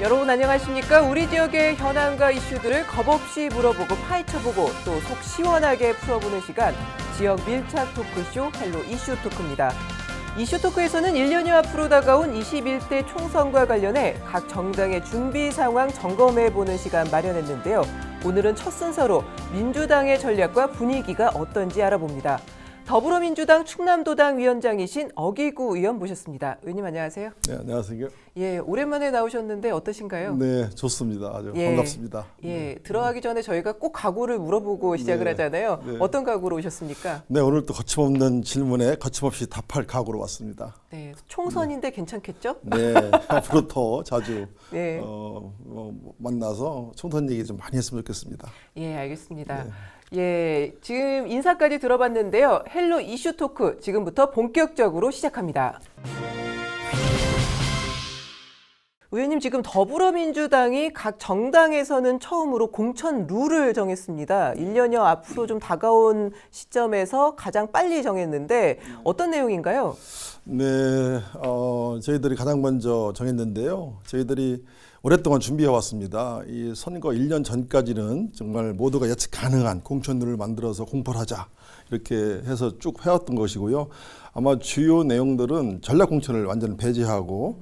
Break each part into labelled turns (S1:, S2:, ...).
S1: 여러분 안녕하십니까? 우리 지역의 현안과 이슈들을 겁없이 물어보고 파헤쳐보고 또 속 시원하게 풀어보는 시간, 지역 밀착 토크쇼 헬로 이슈 토크입니다. 이슈 토크에서는 1년여 앞으로 다가온 21대 총선과 관련해 각 정당의 준비 상황 점검해보는 시간 마련했는데요. 오늘은 첫 순서로 민주당의 전략과 분위기가 어떤지 알아봅니다. 더불어민주당 충남도당 위원장이신 어기구 의원 모셨습니다. 의원님 안녕하세요.
S2: 네, 안녕하세요.
S1: 예, 오랜만에 나오셨는데 어떠신가요?
S2: 네, 좋습니다. 아주 반갑습니다.
S1: 예, 들어가기 전에 저희가 꼭 각오를 물어보고 시작을 하잖아요.
S2: 네.
S1: 어떤 각오로 오셨습니까?
S2: 네, 오늘 또 거침없는 질문에 거침없이 답할 각오로 왔습니다.
S1: 네, 총선인데 괜찮겠죠?
S2: 네, 앞으로 더 자주
S1: 네.
S2: 만나서 총선 얘기 좀 많이 했으면 좋겠습니다.
S1: 예, 알겠습니다.
S2: 네.
S1: 예, 지금 인사까지 들어봤는데요. 헬로 이슈 토크 지금부터 본격적으로 시작합니다. 의원님, 지금 더불어민주당이 각 정당에서는 처음으로 공천 룰을 정했습니다. 1년여 앞으로 좀 다가온 시점에서 가장 빨리 정했는데 어떤 내용인가요?
S2: 네, 저희들이 가장 먼저 정했는데요. 저희들이 오랫동안 준비해 왔습니다. 이 선거 1년 전까지는 정말 모두가 예측 가능한 공천룰을 만들어서 공포를 하자 이렇게 해서 쭉 해왔던 것이고요. 아마 주요 내용들은 전략 공천을 완전히 배제하고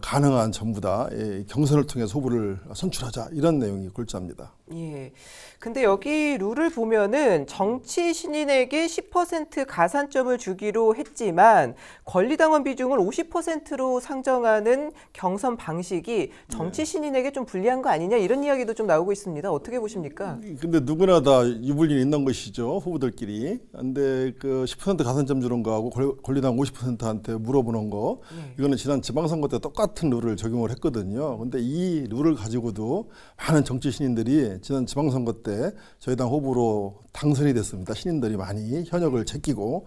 S2: 가능한 전부 다 경선을 통해서 후보를 선출하자 이런 내용이 골자입니다.
S1: 예. 근데 여기 룰을 보면은 정치 신인에게 10% 가산점을 주기로 했지만 권리당원 비중을 50%로 상정하는 경선 방식이 정치 신인에게 좀 불리한 거 아니냐 이런 이야기도 좀 나오고 있습니다. 어떻게 보십니까?
S2: 근데 누구나 다 유불리 있는 것이죠. 후보들끼리. 근데 그 10% 가산점 주는 거하고 권리당원 50%한테 물어보는 거 이거는 지난 지방선거 때 똑같은 룰을 적용을 했거든요. 근데 이 룰을 가지고도 많은 정치 신인들이 지난 지방선거 때 저희 당 후보로 당선이 됐습니다. 신인들이 많이 현역을 제끼고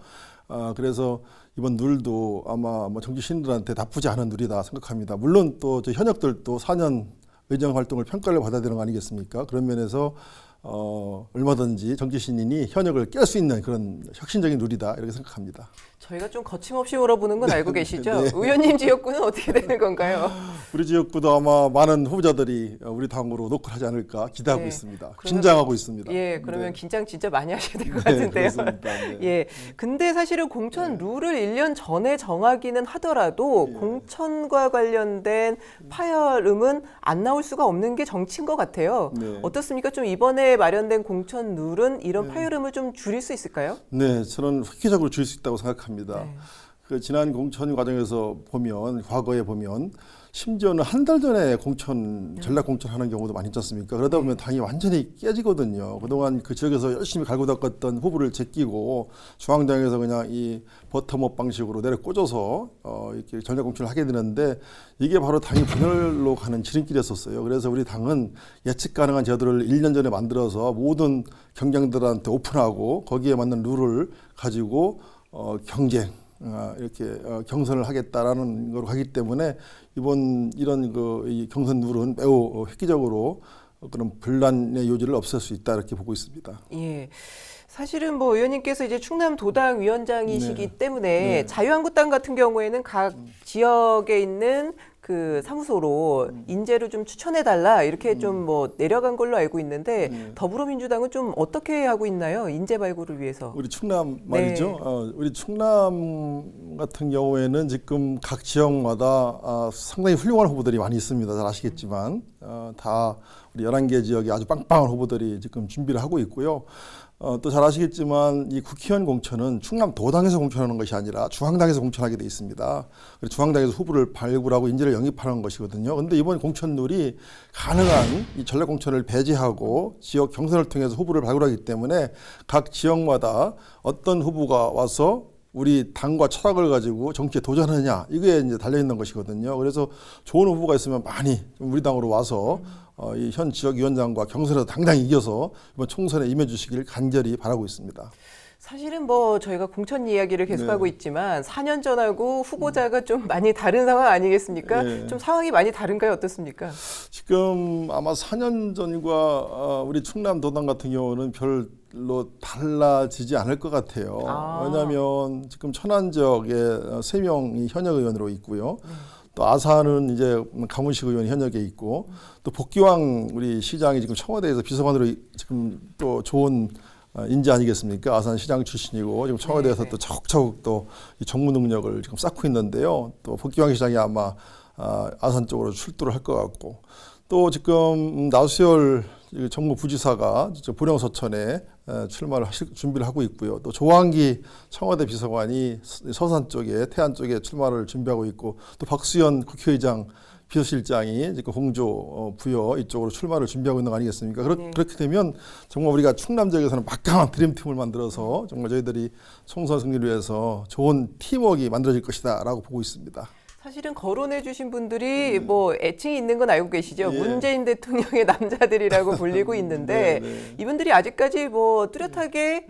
S2: 그래서 이번 룰도 아마 정치 신인들한테 나쁘지 않은 룰이다 생각합니다. 물론 또 저 현역들도 4년 의정 활동을 평가를 받아야 되는 거 아니겠습니까? 그런 면에서 얼마든지 정치 신인이 현역을 깰 수 있는 그런 혁신적인 룰이다 이렇게 생각합니다.
S1: 저희가 좀 거침없이 물어보는 건 알고 계시죠?
S2: 네.
S1: 의원님 지역구는 어떻게 되는 건가요?
S2: 우리 지역구도 아마 많은 후보자들이 우리 당으로 노크를 하지 않을까 기대하고
S1: 네.
S2: 있습니다.
S1: 그러면-
S2: 긴장하고 있습니다.
S1: 예, 그러면
S2: 네.
S1: 긴장 진짜 많이 하셔야 될 것
S2: 네,
S1: 같은데요.
S2: 그렇습니다. 네.
S1: 예, 근데 사실은 공천 룰을 1년 전에 정하기는 하더라도
S2: 예.
S1: 공천과 관련된 파열음은 안 나올 수가 없는 게 정치인 것 같아요.
S2: 네.
S1: 어떻습니까? 좀 이번에 마련된 공천 룰은 이런 파열음을 좀 줄일 수 있을까요?
S2: 네, 저는 획기적으로 줄 수 있다고 생각합니다.
S1: 네.
S2: 그 지난 공천 과정에서 보면 과거에 보면 심지어는 한 달 전에 전략 공천하는 경우도 많이 있지 않습니까? 그러다 보면 당이 완전히 깨지거든요. 그동안 그 지역에서 열심히 갈고 닦았던 후보를 제끼고 중앙당에서 그냥 이 버텀업 방식으로 내려 꽂아서 이렇게 전략 공천을 하게 되는데 이게 바로 당이 분열로 가는 지름길이었었어요. 그래서 우리 당은 예측 가능한 제도를 1년 전에 만들어서 모든 경쟁들한테 오픈하고 거기에 맞는 룰을 가지고 경쟁 이렇게 경선을 하겠다라는 거로 가기 때문에 이번 이런 이 경선 룰은 매우 획기적으로 그런 분란의 요지를 없앨 수 있다 이렇게 보고 있습니다.
S1: 예. 사실은 뭐 의원님께서 이제 충남 도당 위원장이시기
S2: 네.
S1: 때문에
S2: 네.
S1: 자유한국당 같은 경우에는 각 지역에 있는 그 사무소로 인재를 좀 추천해 달라 이렇게 좀 뭐 내려간 걸로 알고 있는데
S2: 네.
S1: 더불어민주당은 좀 어떻게 하고 있나요? 인재 발굴을 위해서.
S2: 우리 충남 말이죠. 우리 충남 같은 경우에는 지금 각 지역마다 상당히 훌륭한 후보들이 많이 있습니다. 잘 아시겠지만 다 우리 11개 지역에 아주 빵빵한 후보들이 지금 준비를 하고 있고요. 또 잘 아시겠지만 이 국회의원 공천은 충남 도당에서 공천하는 것이 아니라 중앙당에서 공천하게 돼 있습니다. 그래서 중앙당에서 후보를 발굴하고 인재를 영입하는 것이거든요. 그런데 이번 공천룰이 가능한 이 전략 공천을 배제하고 지역 경선을 통해서 후보를 발굴하기 때문에 각 지역마다 어떤 후보가 와서 우리 당과 철학을 가지고 정치에 도전하느냐 이게 이제 달려 있는 것이거든요. 그래서 좋은 후보가 있으면 많이 우리 당으로 와서 이 현 지역위원장과 경선에서 당당히 이겨서 이번 총선에 임해주시길 간절히 바라고 있습니다.
S1: 사실은 뭐 저희가 공천 이야기를 계속하고
S2: 네.
S1: 있지만 4년 전하고 후보자가 좀 많이 다른 상황 아니겠습니까?
S2: 네.
S1: 좀 상황이 많이 다른가요? 어떻습니까?
S2: 지금 아마 4년 전과 우리 충남 도당 같은 경우는 별로 달라지지 않을 것 같아요. 왜냐하면 지금 천안 지역에 3명이 현역 의원으로 있고요. 또 아산은 이제 강훈식 의원이 현역에 있고 또 복귀왕 우리 시장이 지금 청와대에서 비서관으로 지금 또 좋은 인재 아니겠습니까? 아산 시장 출신이고 지금 청와대에서 또 차곡차곡 또 이 정무 능력을 지금 쌓고 있는데요. 또 복귀왕 시장이 아마 아산 쪽으로 출두를 할 것 같고 또 지금 나수열 정무부지사가 보령서천에 출마를 하실 준비를 하고 있고요. 또 조항기 청와대 비서관이 서산 쪽에 태안 쪽에 출마를 준비하고 있고 또 박수현 국회의장 비서실장이 지금 공조 부여 이쪽으로 출마를 준비하고 있는 거 아니겠습니까? 그렇게 되면 정말 우리가 충남 지역에서는 막강한 드림팀을 만들어서 정말 저희들이 총선 승리를 위해서 좋은 팀워크가 만들어질 것이다라고 보고 있습니다.
S1: 사실은 거론해 주신 분들이 뭐 애칭이 있는 건 알고 계시죠?
S2: 예.
S1: 문재인 대통령의 남자들이라고 불리고 있는데 이분들이 아직까지 뭐 뚜렷하게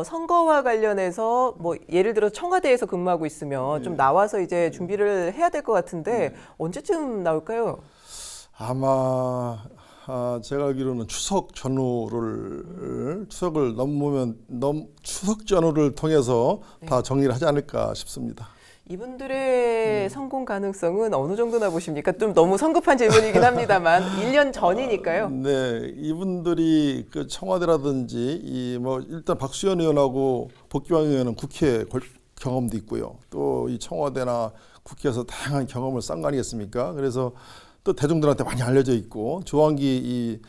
S1: 선거와 관련해서 뭐 예를 들어 청와대에서 근무하고 있으면 좀 나와서 이제 준비를 해야 될 것 같은데 언제쯤 나올까요?
S2: 아마 제가 알기로는 추석 전후를 추석을 넘으면 추석 전후를 통해서 다 정리를 하지 않을까 싶습니다.
S1: 이분들의 성공 가능성은 어느 정도나 보십니까? 좀 너무 성급한 질문이긴 합니다만 1년 전이니까요.
S2: 네, 이분들이 그 청와대라든지 이 뭐 일단 박수현 의원하고 복귀왕 의원은 국회 경험도 있고요. 또 이 청와대나 국회에서 다양한 경험을 쌓은 거 아니겠습니까? 그래서 또 대중들한테 많이 알려져 있고 조항기 이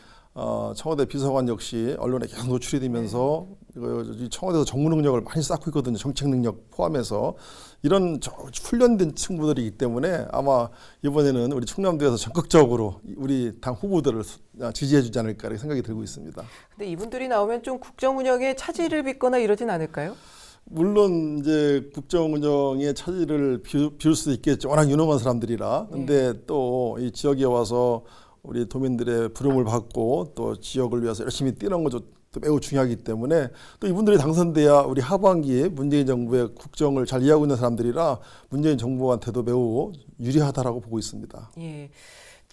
S2: 청와대 비서관 역시 언론에 계속 노출이 되면서 이 청와대에서 정무 능력을 많이 쌓고 있거든요. 정책 능력 포함해서 이런 훈련된 친구들이기 때문에 아마 이번에는 우리 충남도에서 적극적으로 우리 당 후보들을 지지해주지 않을까 이렇게 생각이 들고 있습니다.
S1: 근데 이분들이 나오면 좀 국정 운영에 차질을 빚거나 이러진 않을까요?
S2: 물론 이제 국정 운영의 차질을 비울 수도 있겠죠. 워낙 유능한 사람들이라. 근데 또 이 지역에 와서 우리 도민들의 부름을 받고 또 지역을 위해서 열심히 뛰는 것도 매우 중요하기 때문에 또 이분들이 당선돼야 우리 하반기에 문재인 정부의 국정을 잘 이해하고 있는 사람들이라 문재인 정부한테도 매우 유리하다라고 보고 있습니다.
S1: 예.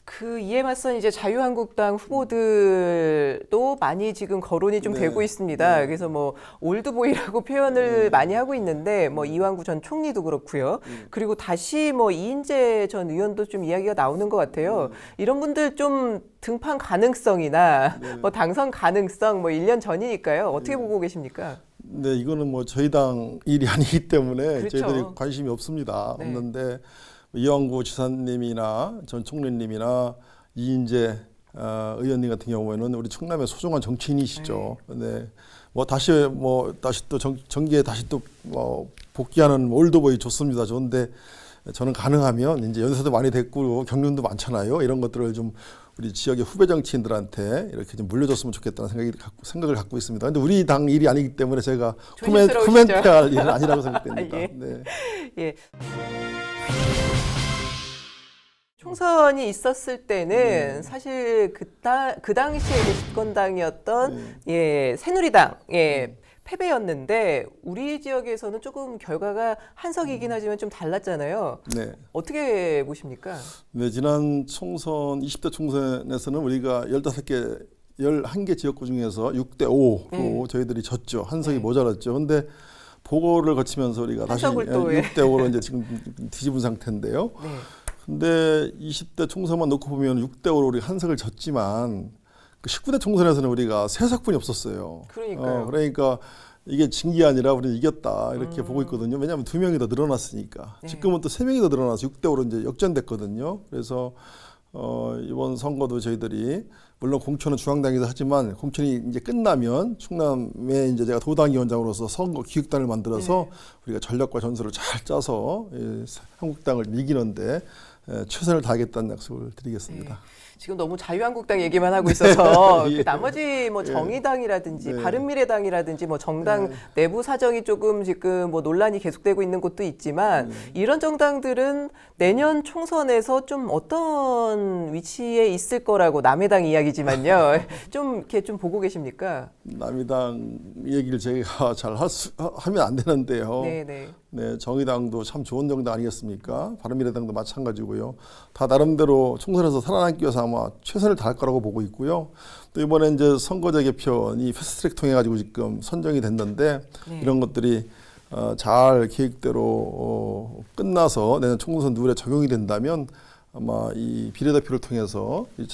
S1: 그 이에 맞선 이제 자유한국당 후보들도 많이 지금 거론이 좀 되고 있습니다. 그래서 뭐 올드보이라고 표현을 많이 하고 있는데 뭐 이완구 전 총리도 그렇고요. 그리고 다시 뭐 이인재 전 의원도 좀 이야기가 나오는 것 같아요. 이런 분들 좀 등판 가능성이나 뭐 당선 가능성 뭐 1년 전이니까요. 어떻게 보고 계십니까?
S2: 네, 이거는 뭐 저희 당 일이 아니기 때문에
S1: 그렇죠.
S2: 저희들이 관심이 없습니다. 없는데 이완구 지사님이나 전 총리님이나 이인재 의원님 같은 경우에는 우리 충남의 소중한 정치인이시죠. 네. 뭐 다시 또 정계에 다시 또 복귀하는 올드보이 좋습니다. 좋은데 저는 가능하면 이제 연세도 많이 됐고 경륜도 많잖아요. 이런 것들을 좀 우리 지역의 후배 정치인들한테 이렇게 좀 물려줬으면 좋겠다는 생각을 갖고 있습니다. 근데 우리 당 일이 아니기 때문에 제가 코멘트할 일은 아니라고 생각됩니다.
S1: 예.
S2: 네.
S1: 예. 총선이 있었을 때는 사실 그 당시에 이제 집권당이었던 새누리당 패배였는데 우리 지역에서는 조금 결과가 한석이긴 하지만 좀 달랐잖아요.
S2: 네.
S1: 어떻게 보십니까?
S2: 네, 지난 총선 20대 총선에서는 우리가 15개 11개 지역구 중에서 6대 5로 저희들이 졌죠. 한석이 모자랐죠. 근데 보궐을 거치면서 우리가 다시 6대 5로 이제 지금 뒤집은 상태인데요. 근데 20대 총선만 놓고 보면 6대 5로 우리가 한석을 졌지만 그 19대 총선에서는 우리가 3석분이 없었어요.
S1: 그러니까요.
S2: 그러니까 이게 진 게 아니라 우리는 이겼다 이렇게 보고 있거든요. 왜냐하면 2명이 더 늘어났으니까. 지금은 또 3명이 더 늘어나서 6대 5로 이제 역전됐거든요. 그래서 이번 선거도 저희들이 물론 공천은 중앙당에서 하지만 공천이 이제 끝나면 충남에 이제 제가 도당위원장으로서 선거 기획단을 만들어서 우리가 전략과 전술을 잘 짜서 한국당을 이기는데 최선을 다하겠다는 약속을 드리겠습니다.
S1: 지금 너무 자유한국당 얘기만 하고 있어서 그 나머지 뭐 정의당이라든지 바른미래당이라든지 뭐 정당 내부 사정이 조금 지금 뭐 논란이 계속되고 있는 곳도 있지만 이런 정당들은 내년 총선에서 좀 어떤 위치에 있을 거라고 남해당 이야기지만요. 좀 이렇게 좀 보고 계십니까?
S2: 남해당 얘기를 제가 잘 하면 안 되는데요. 네, 정의당도 참 좋은 정당 아니겠습니까? 바른미래당도 마찬가지고요. 다 나름대로 총선에서 살아남기 위해서 아마 최선을 다할 거라고 보고 있고요. 또 이번에 이제 선거제 개편이 패스트트랙 통해 가지고 지금 선정이 됐는데 이런 것들이 잘 계획대로 끝나서 내년 총선 룰에 적용이 된다면 아마 이 비례대표를 통해서 이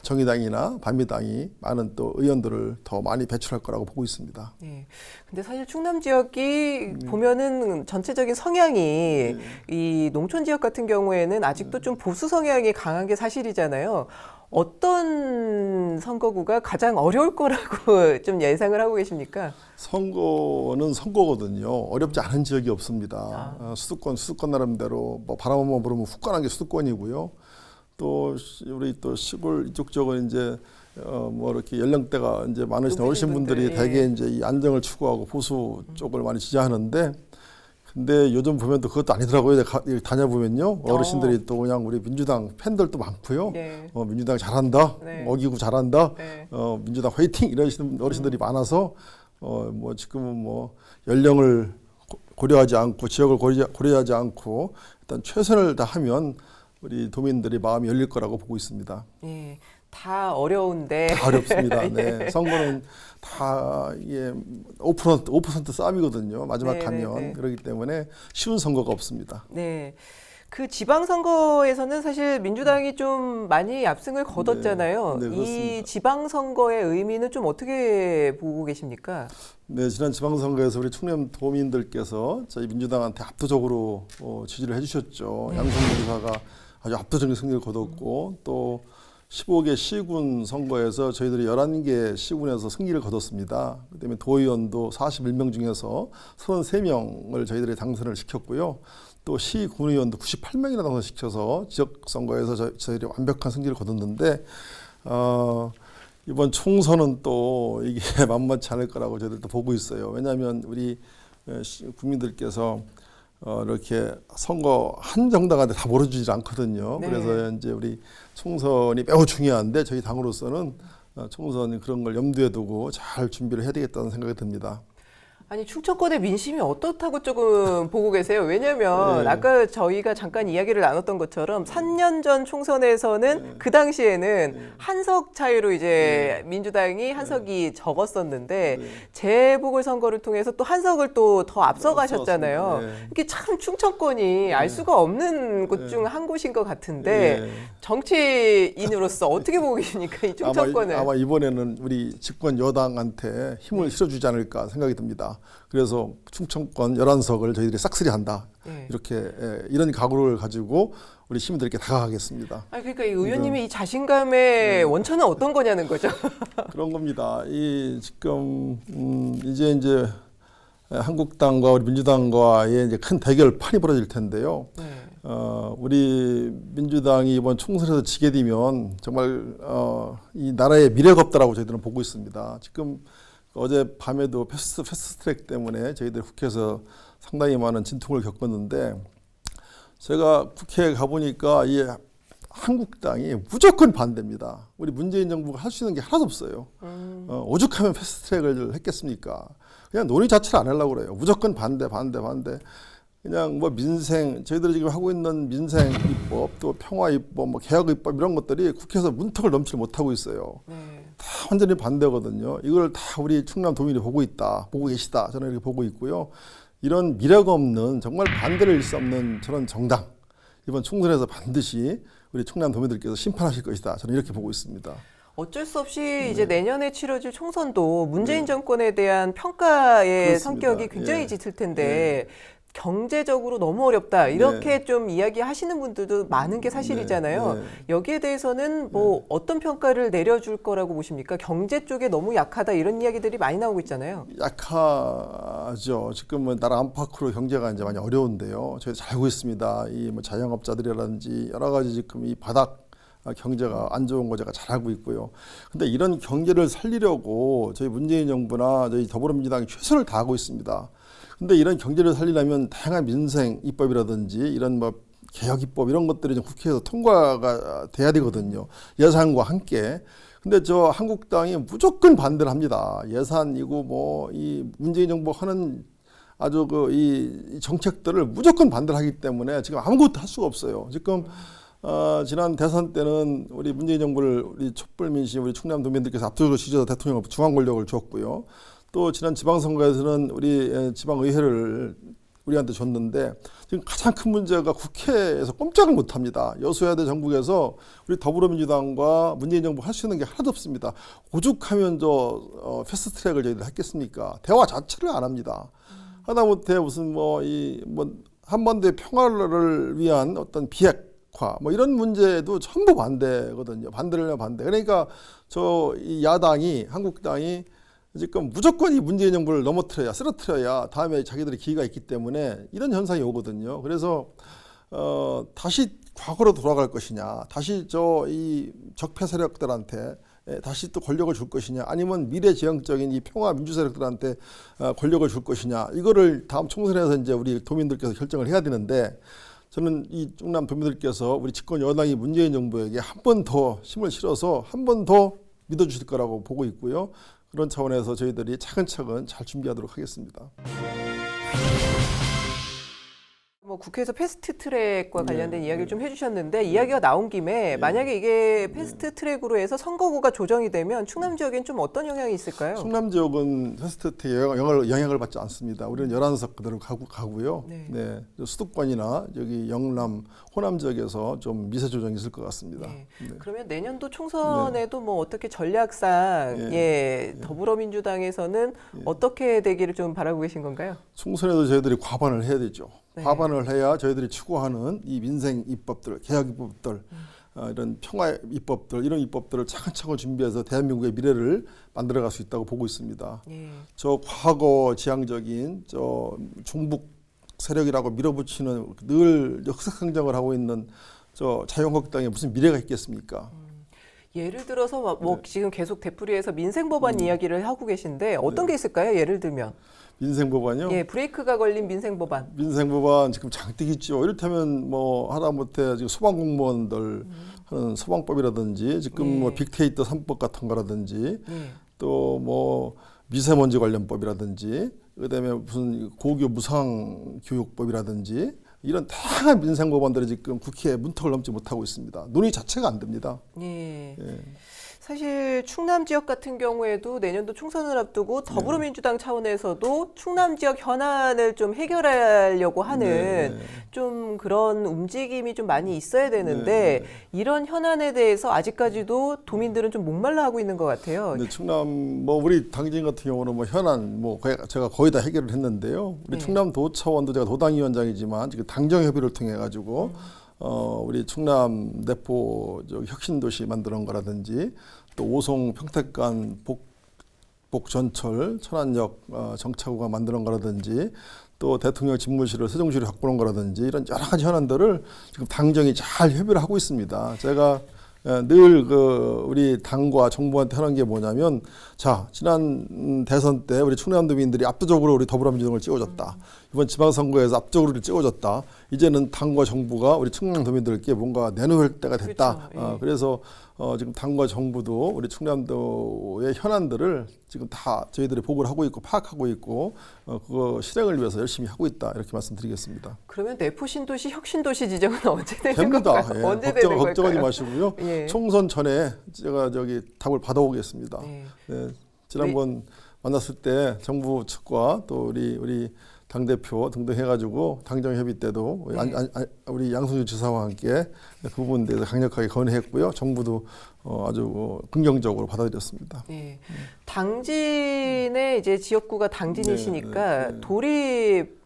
S2: 정의당이나 바미당이 많은 또 의원들을 더 많이 배출할 거라고 보고 있습니다.
S1: 네. 근데 사실 충남 지역이 보면은 전체적인 성향이 이 농촌 지역 같은 경우에는 아직도 좀 보수 성향이 강한 게 사실이잖아요. 어떤 선거구가 가장 어려울 거라고 좀 예상을 하고 계십니까?
S2: 선거는 선거거든요. 어렵지 않은 지역이 없습니다. 수도권 나름대로 뭐 바람 한번 불으면 훅 가는 게 수도권이고요. 또 우리 또 시골 이쪽 지역은 이제 뭐 이렇게 연령대가 이제 많으신 어르신 분들이 대개 이제 이 안정을 추구하고 보수 쪽을 많이 지지하는데, 근데 요즘 보면 또 그것도 아니더라고요. 다녀보면요. 어르신들이 또 그냥 우리 민주당 팬들도 많고요.
S1: 네.
S2: 민주당 잘한다.
S1: 네.
S2: 어기고 잘한다.
S1: 네.
S2: 민주당 화이팅 이러시는 어르신들이 많아서 뭐 지금은 뭐 연령을 고려하지 않고 지역을 고려하지 않고 일단 최선을 다하면 우리 도민들이 마음이 열릴 거라고 보고 있습니다.
S1: 네. 다 어려운데.
S2: 다 어렵습니다. 네. 선거는 다 이게 5% 싸움이거든요. 마지막
S1: 네,
S2: 하면.
S1: 네, 네.
S2: 그렇기 때문에 쉬운 선거가 없습니다.
S1: 네. 그 지방선거에서는 사실 민주당이 좀 많이 압승을 거뒀잖아요.
S2: 네, 그렇습니다.
S1: 이 지방선거의 의미는 좀 어떻게 보고 계십니까?
S2: 네, 지난 지방선거에서 우리 충남 도민들께서 저희 민주당한테 압도적으로 지지를 해주셨죠. 양성근 지사가 아주 압도적인 승리를 거뒀고, 또 15개 시군 선거에서 저희들이 11개 시군에서 승리를 거뒀습니다. 그다음에 도의원도 41명 중에서 33명을 저희들이 당선을 시켰고요. 또 시군의원도 98명이나 당선시켜서 지역선거에서 저희들이 완벽한 승리를 거뒀는데, 이번 총선은 또 이게 만만치 않을 거라고 저희들도 보고 있어요. 왜냐하면 우리 국민들께서 이렇게 선거 한 정당한테 다 몰아주지 않거든요.
S1: 네.
S2: 그래서 이제 우리 총선이 매우 중요한데 저희 당으로서는 총선 그런 걸 염두에 두고 잘 준비를 해야 되겠다는 생각이 듭니다.
S1: 아니 충청권의 민심이 어떻다고 조금 보고 계세요? 왜냐하면
S2: 네.
S1: 아까 저희가 잠깐 이야기를 나눴던 것처럼 3년 전 총선에서는 그 당시에는 한석 차이로 이제 민주당이 한석이 적었었는데 재보궐선거를 통해서 또 한석을 또 더 앞서가셨잖아요.
S2: 네.
S1: 이게 참 충청권이 알 수가 없는 곳 중 한 곳인 것 같은데
S2: 네.
S1: 정치인으로서 어떻게 보고 계십니까? 이 충청권을.
S2: 아마 이번에는 우리 집권 여당한테 힘을 실어주지 않을까 생각이 듭니다. 그래서 충청권 11석을 저희들이 싹쓸이한다.
S1: 네.
S2: 이렇게 이런 각오를 가지고 우리 시민들께 다가가겠습니다.
S1: 아니 그러니까 이 의원님의 이 자신감의 원천은 어떤 거냐는 거죠.
S2: 그런 겁니다. 이 지금 이제 한국당과 우리 민주당과의 이제 큰 대결판이 벌어질 텐데요.
S1: 네.
S2: 우리 민주당이 이번 총선에서 지게 되면 정말 이 나라의 미래가 없다라고 저희들은 보고 있습니다. 지금 어제 밤에도 패스트트랙 때문에 저희들 국회에서 상당히 많은 진통을 겪었는데, 제가 국회에 가보니까 이 한국당이 무조건 반대입니다. 우리 문재인 정부가 할 수 있는 게 하나도 없어요. 오죽하면 패스트트랙을 했겠습니까? 그냥 논의 자체를 안 하려고 그래요. 무조건 반대. 그냥 뭐 민생, 저희들이 지금 하고 있는 민생 입법, 또 평화 입법, 뭐 개혁 입법 이런 것들이 국회에서 문턱을 넘지 못하고 있어요.
S1: 네.
S2: 다 완전히 반대거든요. 이걸 다 우리 충남 도민이 보고 계시다. 저는 이렇게 보고 있고요. 이런 미래가 없는, 정말 반대를 일 수 없는 저런 정당, 이번 총선에서 반드시 우리 충남 도민들께서 심판하실 것이다. 저는 이렇게 보고 있습니다.
S1: 어쩔 수 없이 이제 내년에 치러질 총선도 문재인 정권에 대한 평가의
S2: 그렇습니다.
S1: 성격이 굉장히
S2: 예.
S1: 짙을 텐데 경제적으로 너무 어렵다 이렇게 좀 이야기하시는 분들도 많은 게 사실이잖아요.
S2: 네.
S1: 여기에 대해서는 뭐 어떤 평가를 내려줄 거라고 보십니까? 경제 쪽에 너무 약하다 이런 이야기들이 많이 나오고 있잖아요.
S2: 약하죠. 지금은 나라 안팎으로 경제가 이제 많이 어려운데요. 저희 잘 알고 있습니다. 이 뭐 자영업자들이라든지 여러 가지 지금 이 바닥 경제가 안 좋은 거 제가 잘 알고 있고요. 근데 이런 경제를 살리려고 저희 문재인 정부나 저희 더불어민주당이 최선을 다하고 있습니다. 근데 이런 경제를 살리려면 다양한 민생 입법이라든지 이런 뭐 개혁 입법 이런 것들이 좀 국회에서 통과가 돼야 되거든요. 예산과 함께. 근데 저 한국당이 무조건 반대를 합니다. 예산이고 뭐 이 문재인 정부가 하는 아주 이 정책들을 무조건 반대를 하기 때문에 지금 아무것도 할 수가 없어요. 지금 지난 대선 때는 우리 문재인 정부를 우리 촛불 민심, 우리 충남 도민들께서 압도적으로 지지해서 대통령 중앙 권력을 줬고요. 또 지난 지방선거에서는 우리 지방의회를 우리한테 줬는데 지금 가장 큰 문제가 국회에서 꼼짝을 못합니다. 여소야대 정국에서 우리 더불어민주당과 문재인 정부 할 수 있는 게 하나도 없습니다. 오죽하면 패스트트랙을 저희들 했겠습니까? 대화 자체를 안 합니다. 하다못해 무슨 한반도의 평화를 위한 어떤 비핵화 이런 문제도 전부 반대거든요. 반대를 하면 반대. 그러니까 이 야당이 한국당이 지금 무조건 이 문재인 정부를 쓰러뜨려야 다음에 자기들의 기회가 있기 때문에 이런 현상이 오거든요. 그래서 다시 과거로 돌아갈 것이냐, 다시 이 적폐 세력들한테 다시 또 권력을 줄 것이냐, 아니면 미래지향적인 이 평화 민주 세력들한테 권력을 줄 것이냐, 이거를 다음 총선에서 이제 우리 도민들께서 결정을 해야 되는데, 저는 이 충남 도민들께서 우리 집권 여당이 문재인 정부에게 한 번 더 힘을 실어서 한 번 더 믿어주실 거라고 보고 있고요. 그런 차원에서 저희들이 차근차근 잘 준비하도록 하겠습니다.
S1: 국회에서 패스트트랙과 관련된 이야기를 좀 해주셨는데 이야기가 나온 김에 만약에 이게 패스트트랙으로 해서 선거구가 조정이 되면 충남 지역엔 좀 어떤 영향이 있을까요?
S2: 충남 지역은 패스트트랙에 영향을 받지 않습니다. 우리는 11석 그대로 가고요. 네. 수도권이나 여기 영남, 호남 지역에서 좀 미세 조정이 있을 것 같습니다.
S1: 네. 그러면 내년도 총선에도 어떻게 전략상 더불어민주당에서는 어떻게 되기를 좀 바라고 계신 건가요?
S2: 총선에도 저희들이 과반을 해야 되죠.
S1: 네.
S2: 과반을 해야 저희들이 추구하는 이 민생 입법들, 개혁 입법들, 이런 평화 입법들, 이런 입법들을 차근차근 준비해서 대한민국의 미래를 만들어갈 수 있다고 보고 있습니다. 저 과거 지향적인 종북 세력이라고 밀어붙이는 늘 역사행정을 하고 있는 자유한국당에 무슨 미래가 있겠습니까?
S1: 예를 들어서 지금 계속 되풀이해서 민생법안 이야기를 하고 계신데 어떤 게 있을까요? 예를 들면.
S2: 민생법안이요?
S1: 예, 브레이크가 걸린 민생법안.
S2: 민생법안 지금 잔뜩 있죠. 이를테면 하다못해 지금 소방공무원들 하는 소방법이라든지 지금 빅데이터 3법 같은 거라든지 또 미세먼지 관련법이라든지 그다음에 무슨 고교 무상 교육법이라든지 이런 다양한 민생법안들이 지금 국회에 문턱을 넘지 못하고 있습니다. 논의 자체가 안 됩니다.
S1: 예. 사실 충남 지역 같은 경우에도 내년도 총선을 앞두고 더불어민주당 차원에서도 충남 지역 현안을 좀 해결하려고 하는 좀 그런 움직임이 좀 많이 있어야 되는데 이런 현안에 대해서 아직까지도 도민들은 좀 목말라 하고 있는 것 같아요.
S2: 네, 충남 우리 당진 같은 경우는 현안 제가 거의 다 해결을 했는데요. 우리 충남도 차원도 제가 도당위원장이지만 지금 당정 협의를 통해 가지고 우리 충남 내포 혁신도시 만드는 거라든지 또 오송 평택간 복전철 천안역 정차구가 만드는 거라든지 또 대통령 집무실을 세종시로 바꾸는 거라든지 이런 여러 가지 현안들을 지금 당정이 잘 협의를 하고 있습니다. 제가 늘 우리 당과 정부한테 하는 게 뭐냐면, 자, 지난 대선 때 우리 충남도민들이 압도적으로 우리 더불어민주당을 찍어줬다. 이번 지방선거에서 압도적으로 찍어줬다. 이제는 당과 정부가 우리 충남도민들께 뭔가 내놓을 때가 됐다.
S1: 그렇죠.
S2: 그래서 지금 당과 정부도 우리 충남도의 현안들을 지금 다 저희들이 보고를 하고 있고 파악하고 있고 그거 실행을 위해서 열심히 하고 있다. 이렇게 말씀드리겠습니다.
S1: 그러면 내포 신도시 혁신도시 지정은 언제 되는
S2: 됩니다.
S1: 건가요? 언제 되는 걸까요?
S2: 걱정하지 마시고요. 총선 전에 제가 답을 받아오겠습니다. 지난번 만났을 때 정부 측과 또 우리 당대표 등등 해가지고 당정협의 때도 우리 양승주 지사와 함께 그 부분에 대해서 강력하게 건의했고요. 정부도 아주 긍정적으로 받아들였습니다.
S1: 당진의 이제 지역구가 당진이시니까 도립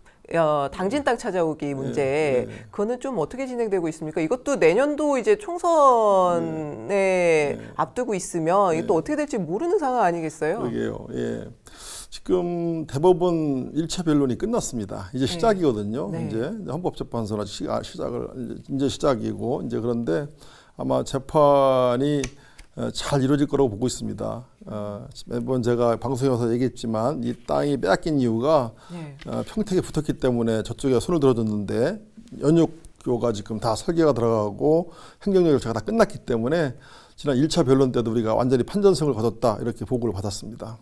S1: 당진 땅 찾아오기 문제 그거는 좀 어떻게 진행되고 있습니까? 이것도 내년도 이제 총선에 앞두고 있으면 이게 또 어떻게 될지 모르는 상황 아니겠어요?
S2: 그러게요. 지금 대법원 1차 변론이 끝났습니다. 이제 시작이거든요. 이제 헌법재판소나 이제 시작이고 이제 그런데 아마 재판이 잘 이루어질 거라고 보고 있습니다. 매번 제가 방송에서 얘기했지만 이 땅이 빼앗긴 이유가 평택에 붙었기 때문에 저쪽에 손을 들어줬는데 연육교가 지금 다 설계가 들어가고 행정력 절차가 다 끝났기 때문에 지난 1차 변론 때도 우리가 완전히 판전성을 거뒀다 이렇게 보고를 받았습니다.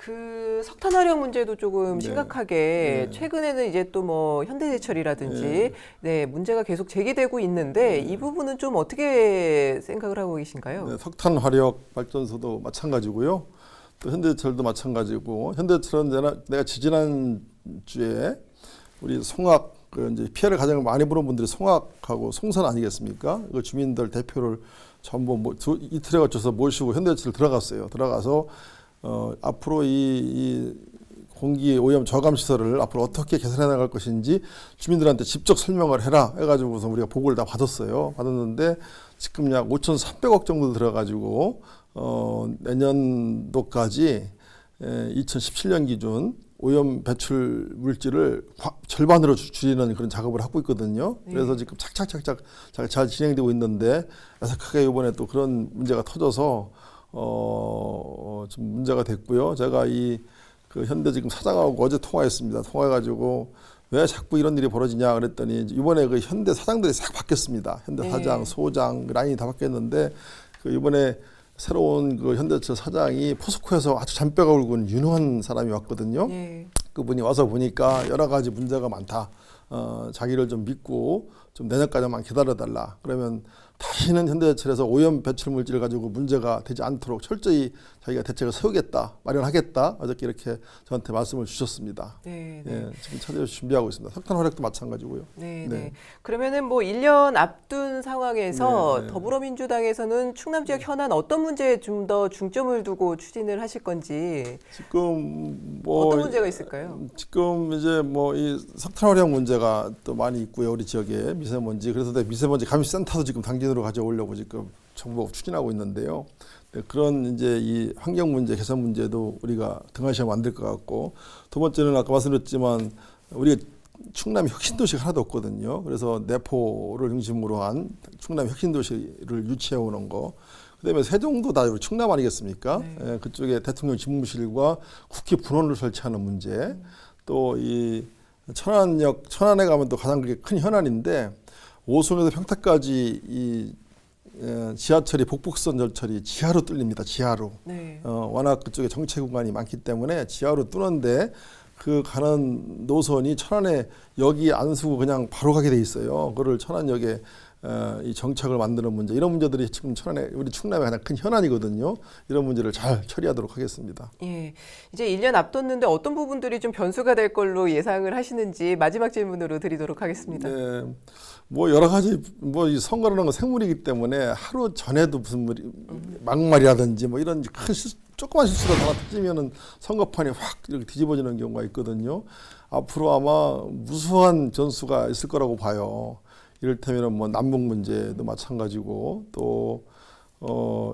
S1: 그 석탄 활용 문제도 조금 심각하게 최근에는 이제 또 현대제철이라든지 문제가 계속 제기되고 있는데 이 부분은 좀 어떻게 생각을 하고 계신가요?
S2: 석탄 화력 발전소도 마찬가지고요. 또 현대제철도 마찬가지고 현대제철은 내가 지지난 주에 우리 송악 이제 피해를 가장 많이 보는 분들이 송악하고 송산 아니겠습니까? 그 주민들 대표를 전부 이틀에 걸쳐서 모시고 현대제철 들어갔어요. 들어가서 앞으로 이 공기 오염 저감 시설을 앞으로 어떻게 개선해 나갈 것인지 주민들한테 직접 설명을 해라 해가지고서 우리가 보고를 다 받았어요. 받았는데 지금 약 5,300억 정도 들어가지고 내년도까지 2017년 기준 오염 배출 물질을 절반으로 줄이는 그런 작업을 하고 있거든요. 그래서 지금 착착착착 잘 진행되고 있는데 야속하게 이번에 또 그런 문제가 터져서 좀 문제가 됐고요. 제가 그 현대 지금 사장하고 어제 통화했습니다. 통화해가지고 왜 자꾸 이런 일이 벌어지냐 그랬더니 이번에 그 현대 사장들이 싹 바뀌었습니다. 현대 사장, 소장 라인이 다 바뀌었는데 그 이번에 새로운 그 현대제철 사장이 포스코에서 아주 잔뼈가 굵은 유능한 사람이 왔거든요. 그분이 와서 보니까 여러 가지 문제가 많다. 자기를 좀 믿고 좀 내년까지만 기다려달라. 그러면 다시는 현대제철에서 오염 배출 물질을 가지고 문제가 되지 않도록 철저히 자기가 대책을 세우겠다, 마련하겠다. 어저께 이렇게 저한테 말씀을 주셨습니다. 예, 지금 차례 준비하고 있습니다. 석탄 활약도 마찬가지고요.
S1: 그러면은 뭐 1년 앞둔 상황에서 더불어민주당에서는 충남 지역 현안 어떤 문제에 좀 더 중점을 두고 추진을 하실 건지
S2: 지금
S1: 어떤 문제가 있을까요?
S2: 지금 이제 이 석탄 활약 문제가 또 많이 있고요. 우리 지역에 미세먼지. 그래서 미세먼지 감시센터도 지금 당진으로 가져오려고 지금 정부가 추진하고 있는데요. 그런 이제 이 환경 문제, 개선 문제도 우리가 등한시에 만들 것 같고, 두 번째는 아까 말씀드렸지만 우리가 충남이 혁신도시가 하나도 없거든요. 그래서 내포를 중심으로 한 충남 혁신도시를 유치해 오는 거. 그다음에 세종도 다 우리 충남 아니겠습니까? 그쪽에 대통령 집무실과 국회 분원을 설치하는 문제. 또 이 천안에 가면 또 가장 그게 큰 현안인데 오송에서 평택까지 이 지하철이 북북선 절철이 지하로 뚫립니다. 지하로. 워낙 그쪽에 정체 구간이 많기 때문에 지하로 뚫는데 그 가는 노선이 천안에 역이 안 쓰고 그냥 바로 가게 돼 있어요. 그거를 천안역에 이 정착을 만드는 문제, 이런 문제들이 지금 우리 충남의 가장 큰 현안이거든요. 이런 문제를 잘 처리하도록 하겠습니다.
S1: 예, 이제 1년 앞뒀는데 어떤 부분들이 좀 변수가 될 걸로 예상을 하시는지 마지막 질문으로 드리도록 하겠습니다.
S2: 네, 여러 가지 이 선거라는 건 생물이기 때문에 하루 전에도 무슨 막말이라든지 이런 큰 조그만 실수가 하나 터지면은 선거판이 확 이렇게 뒤집어지는 경우가 있거든요. 앞으로 아마 무수한 변수가 있을 거라고 봐요. 이를테면 남북 문제도 마찬가지고 또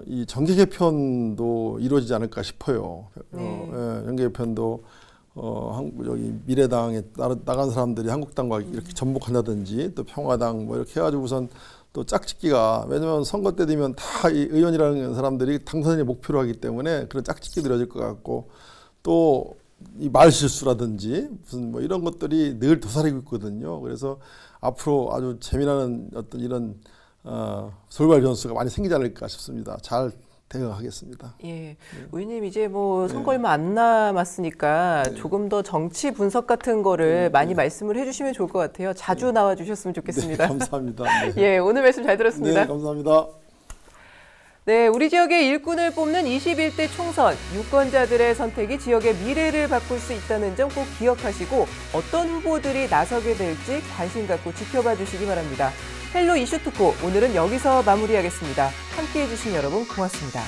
S2: 이 정계 개편도 이루어지지 않을까 싶어요. 정계 개편도 여기 미래당에 나간 사람들이 한국당과 이렇게 전복한다든지 또 평화당 이렇게 해가지고 우선 또 짝짓기가, 왜냐면 선거 때 되면 다 이 의원이라는 사람들이 당선인이 목표로 하기 때문에 그런 짝짓기 늘어질 것 같고, 또 이 말 실수라든지 무슨 이런 것들이 늘 도사리고 있거든요. 그래서 앞으로 아주 재미나는 어떤 이런 돌발 변수가 많이 생기지 않을까 싶습니다. 잘 대응하겠습니다.
S1: 의원님 이제 선거 얼마 안 남았으니까 조금 더 정치 분석 같은 거를 많이 말씀을 해주시면 좋을 것 같아요. 자주 나와주셨으면 좋겠습니다.
S2: 감사합니다.
S1: 오늘 말씀 잘 들었습니다.
S2: 감사합니다.
S1: 네, 우리 지역의 일꾼을 뽑는 21대 총선, 유권자들의 선택이 지역의 미래를 바꿀 수 있다는 점 꼭 기억하시고 어떤 후보들이 나서게 될지 관심 갖고 지켜봐 주시기 바랍니다. 헬로 이슈 토크, 오늘은 여기서 마무리하겠습니다. 함께해 주신 여러분 고맙습니다.